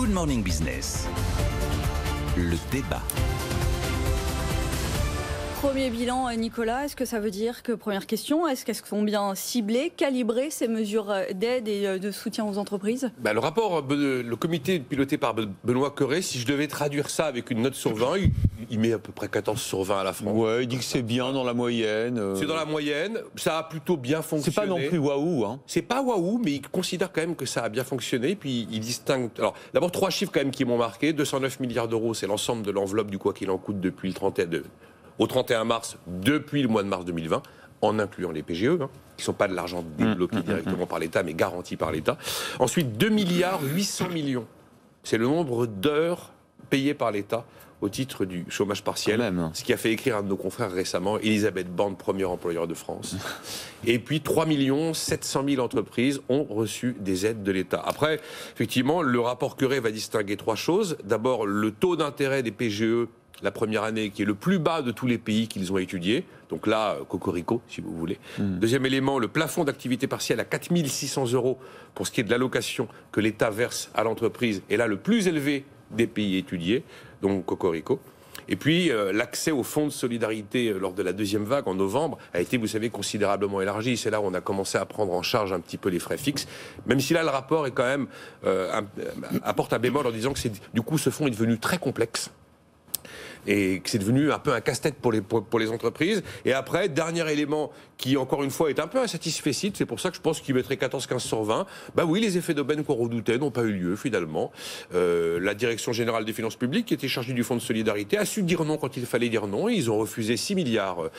Good Morning Business. Le débat. Premier bilan, Nicolas, est-ce que ça veut dire que, première question, est-ce qu'elles sont bien ciblées, calibrées ces mesures d'aide et de soutien aux entreprises ? Le rapport, le comité piloté par Benoît Cœuré, si je devais traduire ça avec une note sur 20, il met à peu près 14 sur 20 à la fin. Ouais, il dit que c'est bien dans la moyenne. C'est dans la moyenne, ça a plutôt bien fonctionné. C'est pas non plus waouh, hein. C'est pas waouh, mais il considère quand même que ça a bien fonctionné, puis il distingue... Alors, d'abord, 3 chiffres quand même qui m'ont marqué. 209 milliards d'euros, c'est l'ensemble de l'enveloppe du quoi qu'il en coûte depuis le 31 mars, depuis le mois de mars 2020, en incluant les PGE, qui ne sont pas de l'argent débloqué directement par l'État, mais garanti par l'État. Ensuite, 2 milliards 800 millions. C'est le nombre d'heures payées par l'État au titre du chômage partiel, ce qui a fait écrire un de nos confrères récemment, Elisabeth Borne, premier employeur de France. Et puis 3 700 000 entreprises ont reçu des aides de l'État. Après, effectivement, le rapport Cœuré va distinguer 3 choses. D'abord, le taux d'intérêt des PGE la première année, qui est le plus bas de tous les pays qu'ils ont étudiés. Donc là, cocorico, si vous voulez. Deuxième élément, le plafond d'activité partielle à 4 600 € pour ce qui est de l'allocation que l'État verse à l'entreprise, est là le plus élevé des pays étudiés, donc cocorico. Et puis, l'accès au fonds de solidarité lors de la deuxième vague en novembre a été, vous savez, considérablement élargi. C'est là où on a commencé à prendre en charge un petit peu les frais fixes. Même si là, le rapport est quand même apporte un bémol en disant que du coup, ce fonds est devenu très complexe. Et que c'est devenu un peu un casse-tête pour les entreprises. Et après, dernier élément qui, encore une fois, est un peu insatisfait, c'est pour ça que je pense qu'il mettrait 14-15 sur 20. Oui, les effets d'aubaine qu'on redoutait n'ont pas eu lieu, finalement. La Direction Générale des Finances Publiques, qui était chargée du Fonds de Solidarité, a su dire non quand il fallait dire non. Ils ont refusé 6 milliards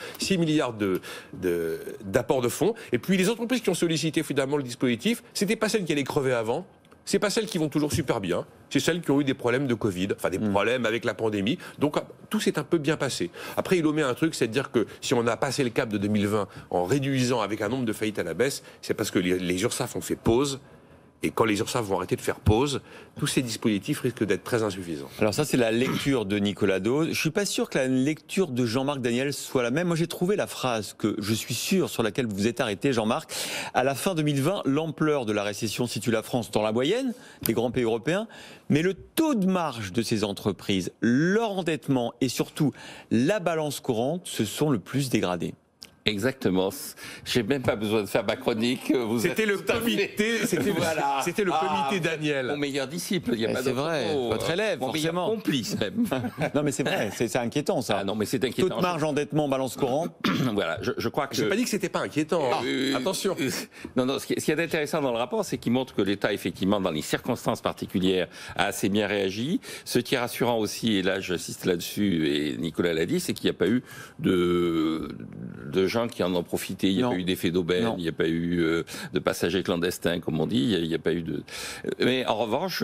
d'apports de fonds. Et puis, les entreprises qui ont sollicité, finalement, le dispositif, c'était pas celles qui allaient crever avant. C'est pas celles qui vont toujours super bien, c'est celles qui ont eu des problèmes de Covid, enfin des problèmes avec la pandémie. Donc tout s'est un peu bien passé. Après, il omet un truc, c'est de dire que si on a passé le cap de 2020 en réduisant avec un nombre de faillites à la baisse, c'est parce que les URSSAF ont fait pause. Et quand les URSSAF vont arrêter de faire pause, tous ces dispositifs risquent d'être très insuffisants. Alors ça, c'est la lecture de Nicolas Do. Je ne suis pas sûr que la lecture de Jean-Marc Daniel soit la même. Moi, j'ai trouvé la phrase que je suis sûr sur laquelle vous êtes arrêté, Jean-Marc. À la fin 2020, l'ampleur de la récession situe la France dans la moyenne des grands pays européens. Mais le taux de marge de ces entreprises, leur endettement et surtout la balance courante se sont le plus dégradés. Exactement. J'ai même pas besoin de faire ma chronique. C'était le comité, c'était le comité Daniel. Mon meilleur disciple. Il y a pas c'est vrai. Votre élève, mon forcément. Meilleur complice même. Non, mais c'est vrai. C'est inquiétant ça. Ah non, mais c'est inquiétant. Taux de marge, endettement, balance courante. Voilà. Je crois que. J'ai pas dit que c'était pas inquiétant. Attention. Non. Ce qui est intéressant dans le rapport, c'est qu'il montre que l'État, effectivement, dans les circonstances particulières, a assez bien réagi. Ce qui est rassurant aussi, et là, j'insiste là-dessus, et Nicolas l'a dit, c'est qu'il n'y a pas eu de gens qui en ont profité, il n'y a pas eu d'effet d'aubaine, il n'y a pas eu de passagers clandestins, comme on dit, il n'y a pas eu de... Mais en revanche,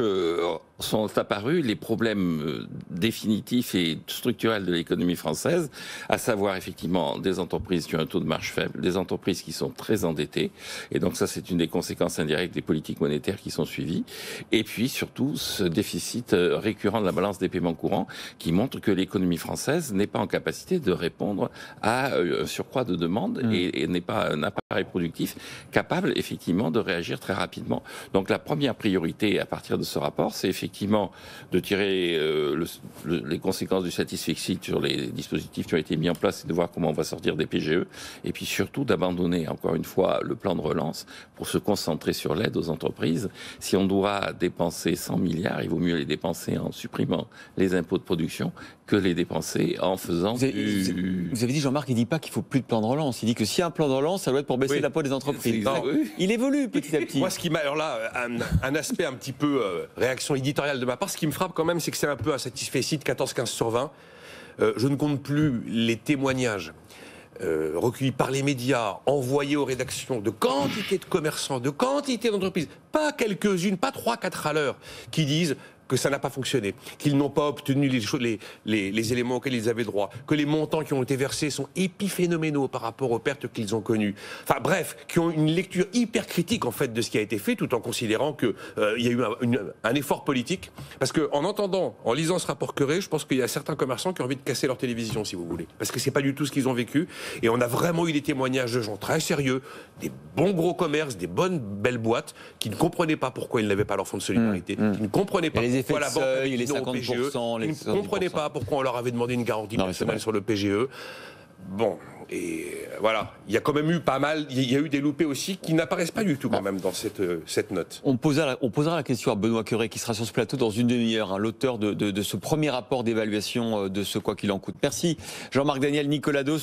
sont apparus les problèmes définitifs et structurels de l'économie française, à savoir effectivement des entreprises qui ont un taux de marge faible, des entreprises qui sont très endettées, et donc ça c'est une des conséquences indirectes des politiques monétaires qui sont suivies, et puis surtout ce déficit récurrent de la balance des paiements courants qui montre que l'économie française n'est pas en capacité de répondre à un surcroît de demande et n'est pas un appareil productif capable effectivement de réagir très rapidement. Donc la première priorité à partir de ce rapport, c'est effectivement de tirer les conséquences du satisfecit sur les dispositifs qui ont été mis en place et de voir comment on va sortir des PGE, et puis surtout d'abandonner encore une fois le plan de relance pour se concentrer sur l'aide aux entreprises. Si on doit dépenser 100 milliards, il vaut mieux les dépenser en supprimant les impôts de production que les dépenser en faisant vous avez dit, Jean-Marc, il ne dit pas qu'il faut plus de plan de relance. Il dit que s'il y a un plan de relance, ça doit être pour baisser l'impôt des entreprises. Il évolue petit à petit. Moi, ce qui m'a... Alors là, un aspect un petit peu réaction éditoriale de ma part, ce qui me frappe quand même, c'est que c'est un peu insatisfait. 14-15 sur 20. Je ne compte plus les témoignages recueillis par les médias, envoyés aux rédactions, de quantité de commerçants, de quantité d'entreprises, pas quelques-unes, pas 3-4 à l'heure, qui disent que ça n'a pas fonctionné, qu'ils n'ont pas obtenu les éléments auxquels ils avaient droit, que les montants qui ont été versés sont épiphénoménaux par rapport aux pertes qu'ils ont connues. Enfin bref, qui ont une lecture hyper critique en fait de ce qui a été fait, tout en considérant qu'il y a eu un effort politique. Parce qu'en entendant, en lisant ce rapport Cœuré, je pense qu'il y a certains commerçants qui ont envie de casser leur télévision, si vous voulez. Parce que c'est pas du tout ce qu'ils ont vécu. Et on a vraiment eu des témoignages de gens très sérieux, des bons gros commerces, des bonnes belles boîtes, qui ne comprenaient pas pourquoi ils n'avaient pas leur fonds de solidarité, qui ne comprenaient pas effets pourquoi de la banque seuil, avait les dit non au 50%, PGE. les Ils ne comprenaient pas pourquoi on leur avait demandé une garantie Non, mais c'est nationale vrai. sur le PGE. Bon, et voilà, il y a quand même eu pas mal, il y a eu des loupés aussi qui n'apparaissent pas du tout quand même dans cette note. On posera la question à Benoît Cœuré, qui sera sur ce plateau dans une demi-heure, hein, l'auteur de ce premier rapport d'évaluation de ce quoi qu'il en coûte. Merci Jean-Marc Daniel, Nicolas Dos.